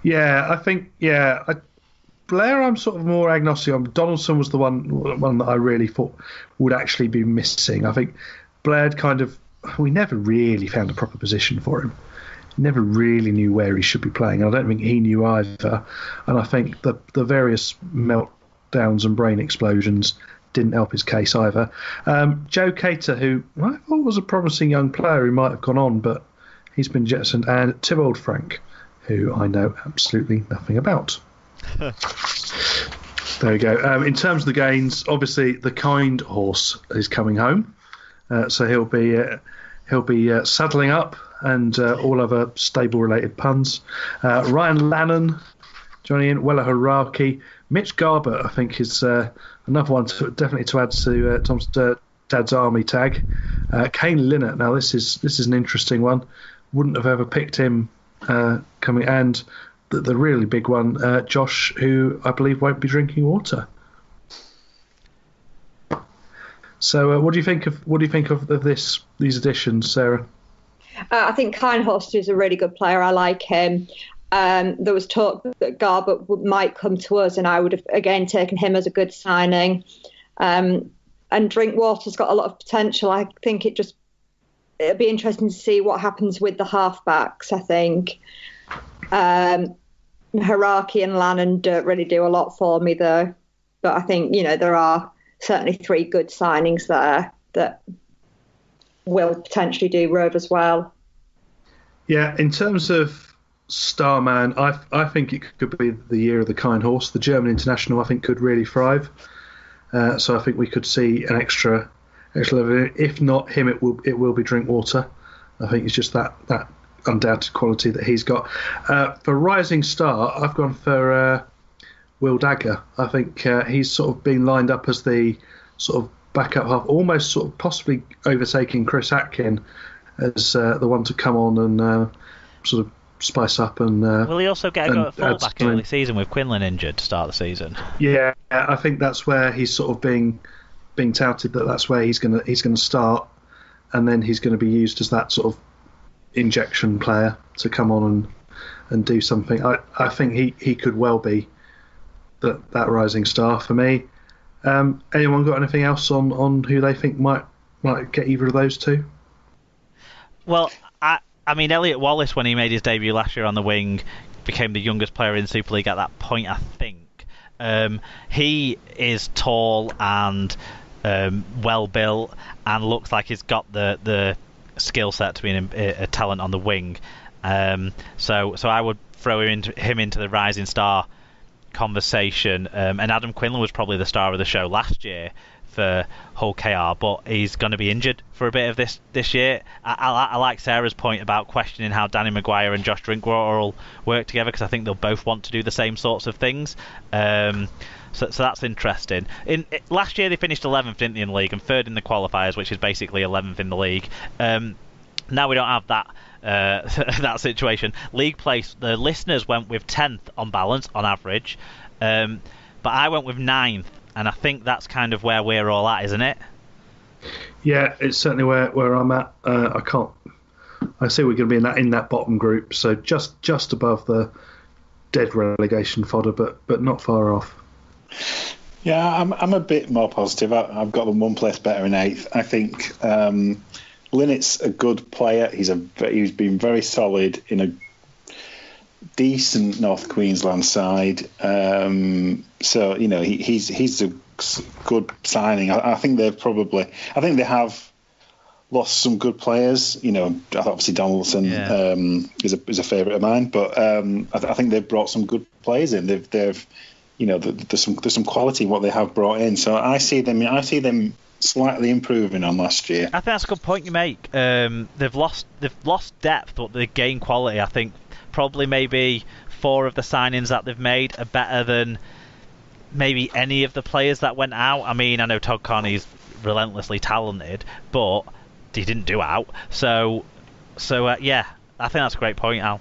Yeah, I think Blair, I'm sort of more agnostic on. Donaldson was the one that I really thought would actually be missing. I think Blair we never really found a proper position for him. Never really knew where he should be playing. I don't think he knew either. And I think the various meltdowns and brain explosions didn't help his case either. Joe Cater, who I thought was a promising young player who might have gone on, but he's been jettisoned. And Tybalt Frank, who I know absolutely nothing about. There we go. In terms of the gains, obviously the kind horse is coming home, so he'll be saddling up and all other stable-related puns. Ryan Lannon joining in. Wella Haraki, Mitch Garber, I think is another one definitely to add to Tom's Dad's Army tag. Kane Linnett. Now this is an interesting one. Wouldn't have ever picked him coming and. The really big one, Josh, who I believe won't be drinking water. So, what do you think of these additions, Sarah? I think Kindhorst is a really good player. I like him. There was talk that Garbutt might come to us, and I would have again taken him as a good signing. And Drinkwater's got a lot of potential. I think it'd be interesting to see what happens with the halfbacks. I think. Haraki and Lannon don't really do a lot for me though, but I think there are certainly 3 good signings there that will potentially do Rovers well. Yeah, in terms of Starman, I think it could be the year of the kind horse. The German international I think could really thrive, so I think we could see an extra level. If not him, it will be Drinkwater. I think it's just that undoubted quality that he's got. For Rising Star, I've gone for Will Dagger. I think he's sort of been lined up as the sort of backup half, almost sort of possibly overtaking Chris Atkin as the one to come on and sort of spice up. And will he also get a go at fullback early season with Quinlan injured to start the season? Yeah, I think that's where he's sort of being touted that's where he's going to start, and then he's going to be used as that sort of injection player to come on and do something. I think he could well be that rising star for me. Anyone got anything else on who they think might get either of those two? Well, I mean Elliot Wallace, when he made his debut last year on the wing, became the youngest player in Super League at that point, I think. He is tall and well built and looks like he's got the skill set to be a talent on the wing, so I would throw him into the rising star conversation. And Adam Quinlan was probably the star of the show last year for Hull KR, but he's going to be injured for a bit of this year. I like Sarah's point about questioning how Danny Maguire and Josh Drinkwater will work together, because I think they'll both want to do the same sorts of things. So that's interesting. Last year they finished 11th, didn't they, in the league, and 3rd in the qualifiers, which is basically 11th in the league. Now we don't have that that situation. League place, the listeners went with 10th on balance, on average, but I went with 9th, and I think that's kind of where we're all at, isn't it? Yeah, it's certainly where I'm at. I see we're going to be in that bottom group, so just above the dead relegation fodder, but not far off. Yeah, I'm a bit more positive. I've got them one place better in 8th. I think Linnett's a good player. He's been very solid in a decent North Queensland side. So he's a good signing. I think they have lost some good players. Obviously Donaldson is a favourite of mine, but I think they've brought some good players in. They've there's some quality in what they have brought in. So I see them slightly improving on last year. I think that's a good point you make. They've lost depth, but they gain quality. I think probably maybe 4 of the signings that they've made are better than maybe any of the players that went out. I mean, I know Todd Carney's relentlessly talented, but he didn't do out. So yeah, I think that's a great point, Al.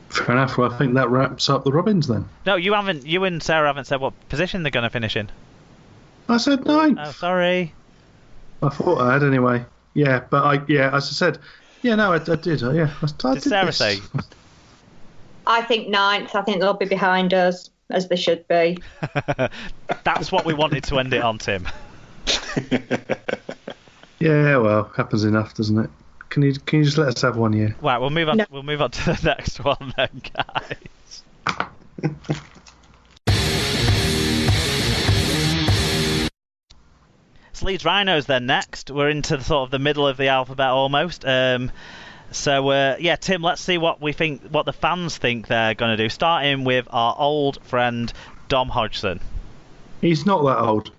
Fair enough. Well, I think that wraps up the Robins then. No, you haven't. You and Sarah haven't said what position they're going to finish in. I said 9th. Oh, sorry. I thought I had anyway. Yeah, but as I said, Yeah, no, I did. Yeah, I Did Sarah say? I think 9th. I think they'll be behind us, as they should be. That's what we wanted to end it on, Tim. Yeah, well, happens enough, doesn't it? Can you just let us have 1 year? Right, we'll move on. No. We'll move on to the next one then, guys. It's Leeds Rhinos then next. We're into sort of the middle of the alphabet almost. So Tim, let's see what the fans think they're going to do. Starting with our old friend Dom Hodgson. He's not that old.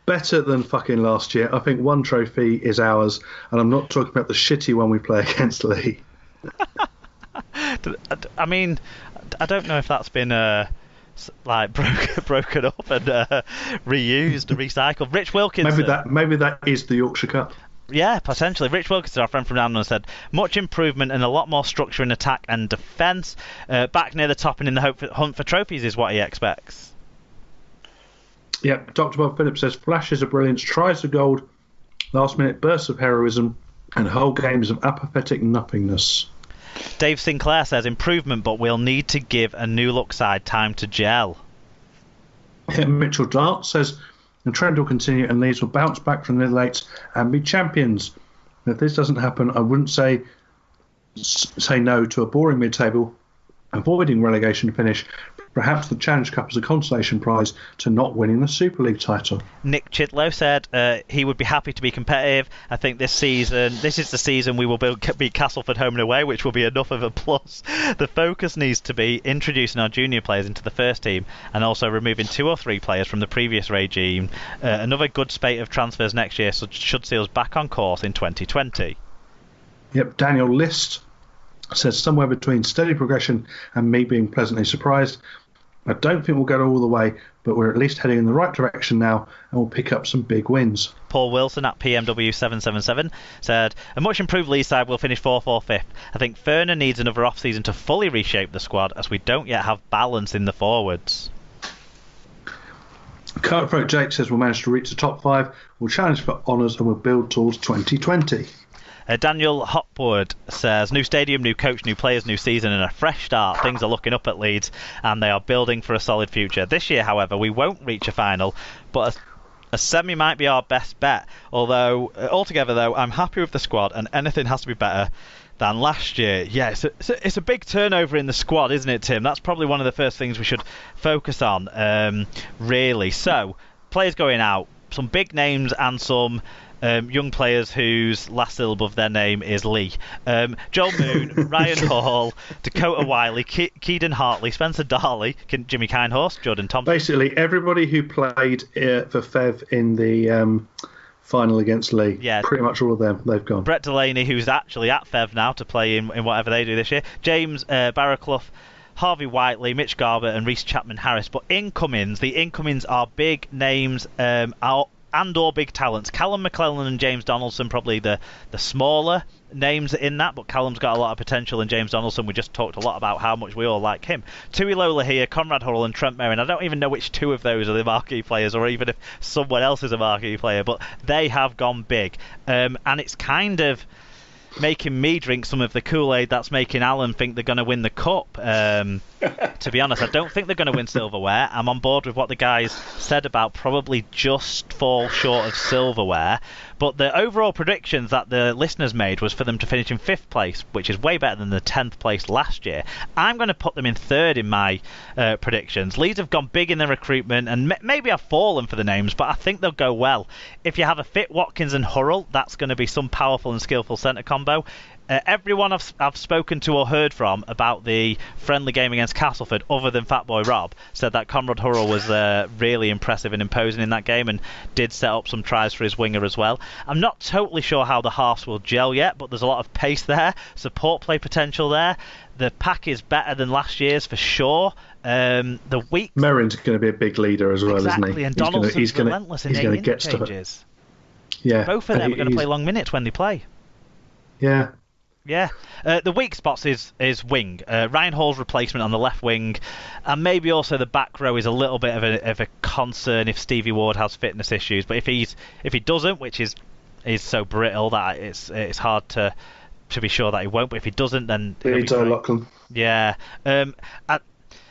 Better than fucking last year. I think 1 trophy is ours, and I'm not talking about the shitty one we play against Lee. I mean, I don't know if that's been broken up and reused, recycled. Rich Wilkinson. Maybe that is the Yorkshire Cup. Yeah, potentially. Rich Wilkinson, our friend from down there, said, much improvement and a lot more structure in attack and defence. Back near the top and in the hunt for trophies is what he expects. Yep, Dr. Bob Phillips says, flashes of brilliance, tries of gold, last-minute bursts of heroism, and whole games of apathetic nothingness. Dave Sinclair says, improvement, but we'll need to give a new-look side time to gel. Mitchell Dart says, the trend will continue and Leeds will bounce back from the middle eights and be champions. If this doesn't happen, I wouldn't say no to a boring mid-table, avoiding relegation finish. Perhaps the Challenge Cup is a consolation prize to not winning the Super League title. Nick Chitlow said he would be happy to be competitive. I think this is the season we will beat Castleford home and away, which will be enough of a plus. The focus needs to be introducing our junior players into the first team and also removing 2 or 3 players from the previous regime. Another good spate of transfers next year should see us back on course in 2020. Yep, Daniel List says somewhere between steady progression and me being pleasantly surprised. I don't think we'll go all the way, but we're at least heading in the right direction now and we'll pick up some big wins. Paul Wilson at PMW777 said, a much improved Leeds side will finish 4th or 5th. I think Ferner needs another off-season to fully reshape the squad as we don't yet have balance in the forwards. Cutthroat Jake says we'll manage to reach the top 5, we'll challenge for honours and we'll build towards 2020. Daniel Hopwood says, new stadium, new coach, new players, new season and a fresh start. Things are looking up at Leeds and they are building for a solid future. This year, however, we won't reach a final, but a semi might be our best bet. Although, altogether though, I'm happy with the squad and anything has to be better than last year. Yeah, it's a big turnover in the squad, isn't it, Tim? That's probably one of the first things we should focus on, really. So, players going out, some big names and some young players whose last syllable of their name is Lee. Joel Moon, Ryan Hall, Dakota Wiley, Keegan Hartley, Spencer Darley, Jimmy Kindhorse, Jordan Thompson. Basically, everybody who played for Fev in the final against Lee. Yeah. Pretty much all of them, they've gone. Brett Delaney, who's actually at Fev now to play in whatever they do this year. James Barraclough, Harvey Whiteley, Mitch Garber and Reece Chapman-Harris. But the incomings are big names and/or big talents. Callum McClellan and James Donaldson probably the smaller names in that, but Callum's got a lot of potential, and James Donaldson, we just talked a lot about how much we all like him. Tui Lola here, Conrad Hurrell and Trent Merrin. I don't even know which 2 of those are the marquee players, or even if someone else is a marquee player, but they have gone big. And it's kind of making me drink some of the Kool-Aid that's making Alan think they're going to win the cup. To be honest, I don't think they're going to win silverware. I'm on board with what the guys said about probably just fall short of silverware. But the overall predictions that the listeners made was for them to finish in 5th place, which is way better than the 10th place last year. I'm going to put them in 3rd in my predictions. Leeds have gone big in their recruitment, and maybe I've fallen for the names, but I think they'll go well. If you have a fit Watkins and Hurrell, that's going to be some powerful and skillful centre combo. Everyone I've spoken to or heard from about the friendly game against Castleford, other than Fatboy Rob, said that Conrad Hurrell was really impressive and imposing in that game and did set up some tries for his winger as well. I'm not totally sure how the halves will gel yet, but there's a lot of pace there, support play potential there. The pack is better than last year's for sure. The week Merrin's going to be a big leader as well, exactly, isn't he? And Donaldson's relentless in getting changes. Yeah, both of them are going to play long minutes when they play. Yeah. Yeah, the weak spots is wing. Ryan Hall's replacement on the left wing, and maybe also the back row is a little bit of a concern if Stevie Ward has fitness issues. But if he doesn't, which is so brittle that it's hard to to be sure that he won't. But if he doesn't, then Lachlan. Yeah.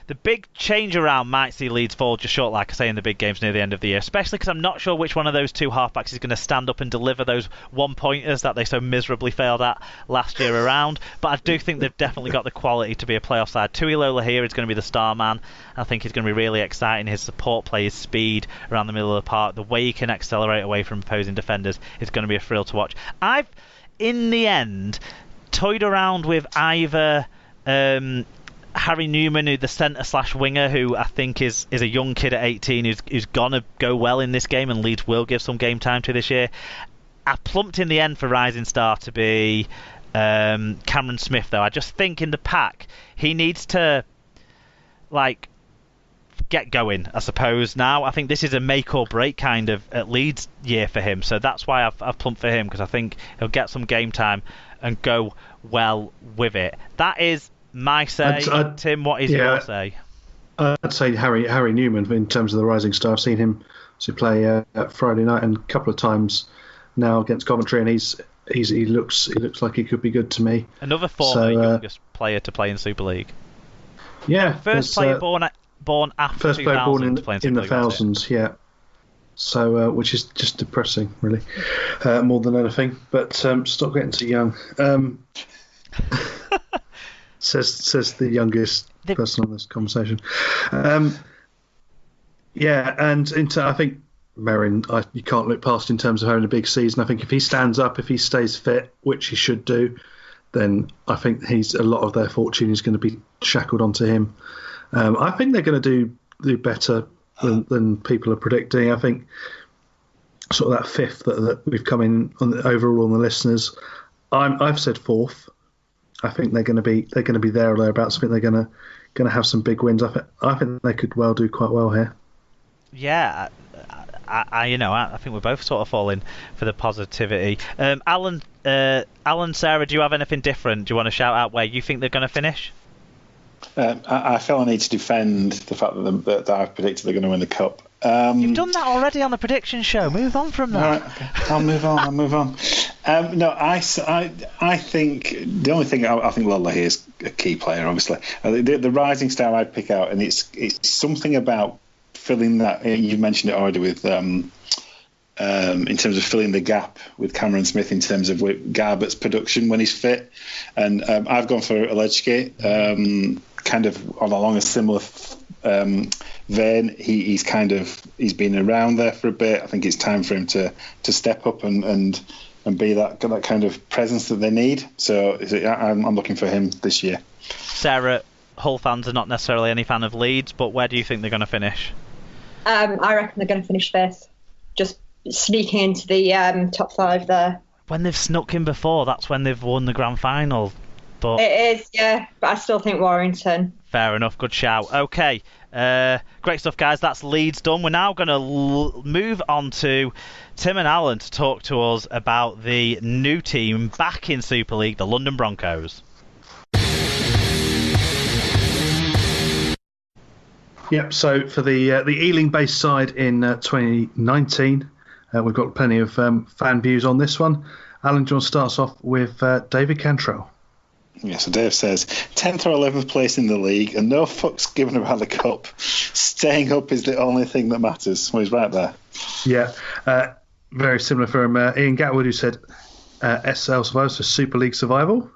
The big change around might see Leeds fall just short, like I say, in the big games near the end of the year, especially because I'm not sure which one of those two halfbacks is going to stand up and deliver those one-pointers that they so miserably failed at last year around. But I do think they've definitely got the quality to be a playoff side. Tuilola here is going to be the star man. I think he's going to be really exciting. His support play, his speed around the middle of the park, the way he can accelerate away from opposing defenders is going to be a thrill to watch. I've, in the end, toyed around with either... Harry Newman, who the centre/winger, who I think is a young kid at 18 who's gonna go well in this game, and Leeds will give some game time to this year. I plumped in the end for rising star to be Cameron Smith, though. I just think in the pack he needs to get going, I suppose. Now I think this is a make or break kind of at Leeds year for him, so that's why I've plumped for him, because I think he'll get some game time and go well with it. That is my say. Tim, what is your say? I'd say Harry Newman in terms of the rising star. I've seen him play Friday night and a couple of times now against Coventry, and he looks like he could be good to me. Another former youngest player to play in Super League. Yeah, first player born after first player born in the thousands. Yeah. So which is just depressing, really, more than anything. But stop getting too young. Says the youngest person on this conversation. And I think Merrin, you can't look past in terms of having a big season. I think if he stands up, if he stays fit, which he should do, then I think a lot of their fortune is going to be shackled onto him. I think they're going to do better than people are predicting. I think sort of that fifth that we've come in overall on the listeners. I've said fourth. I think they're going to be there or thereabouts. I think they're going to have some big wins. I think they could well do quite well here. Yeah, I think we're both sort of falling for the positivity. Alan, Sarah, do you have anything different? Do you want to shout out where you think they're going to finish? I feel I need to defend the fact that I've predicted they're going to win the cup. You've done that already on the prediction show. Move on from that. All right, okay. I'll move on. No, I think the only thing I think Lola here is a key player. Obviously, the rising star I'd pick out, and it's something about filling that. You mentioned it already with in terms of filling the gap with Cameron Smith in terms of Garbutt's production when he's fit, and I've gone for Alejke, kind of along a similar vein. He's been around there for a bit. I think it's time for him to step up and be that kind of presence that they need. So I'm looking for him this year. Sarah, Hull fans are not necessarily any fan of Leeds, but where do you think they're going to finish? I reckon they're going to finish fifth, just sneaking into the top five there. When they've snuck in before, that's when they've won the grand final. But it is, yeah, but I still think Warrington. Fair enough, good shout. Okay, great stuff, guys. That's Leeds done. We're now going to move on to Tim and Alan to talk to us about the new team back in Super League, the London Broncos. Yep, so for the Ealing-based side in 2019, we've got plenty of fan views on this one. Alan, do you want to start us off with David Cantrell? Yeah, so Dave says 10th or 11th place in the league and no fucks given about the cup. Staying up is the only thing that matters. Well, he's right there. Yeah, very similar from Ian Gatwood, who said SL survives for Super League survival.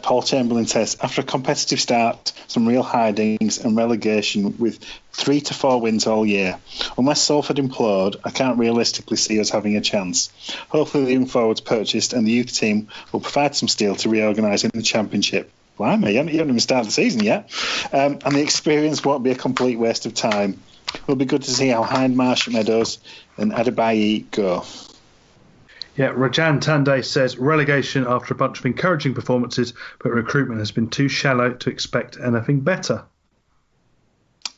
Paul Chamberlain says, after a competitive start, some real hidings and relegation with 3 to 4 wins all year. Unless Salford implode, I can't realistically see us having a chance. Hopefully the young forwards purchased and the youth team will provide some steel to reorganise in the Championship. Blimey, you haven't even started the season yet. And the experience won't be a complete waste of time. It'll be good to see how Hindmarsh, Meadows and Adebayi go. Yeah, Rajan Tande says relegation after a bunch of encouraging performances, but recruitment has been too shallow to expect anything better.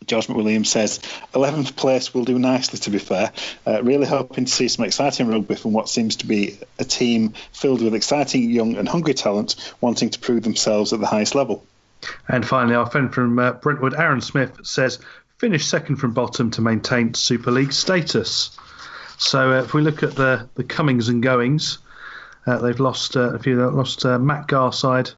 George McWilliams says 11th place will do nicely, to be fair. Really hoping to see some exciting rugby from what seems to be a team filled with exciting young and hungry talent wanting to prove themselves at the highest level. And finally, our friend from Brentwood, Aaron Smith, says finish second from bottom to maintain Super League status. So if we look at the comings and goings, They've lost a few. They've lost Matt Garside,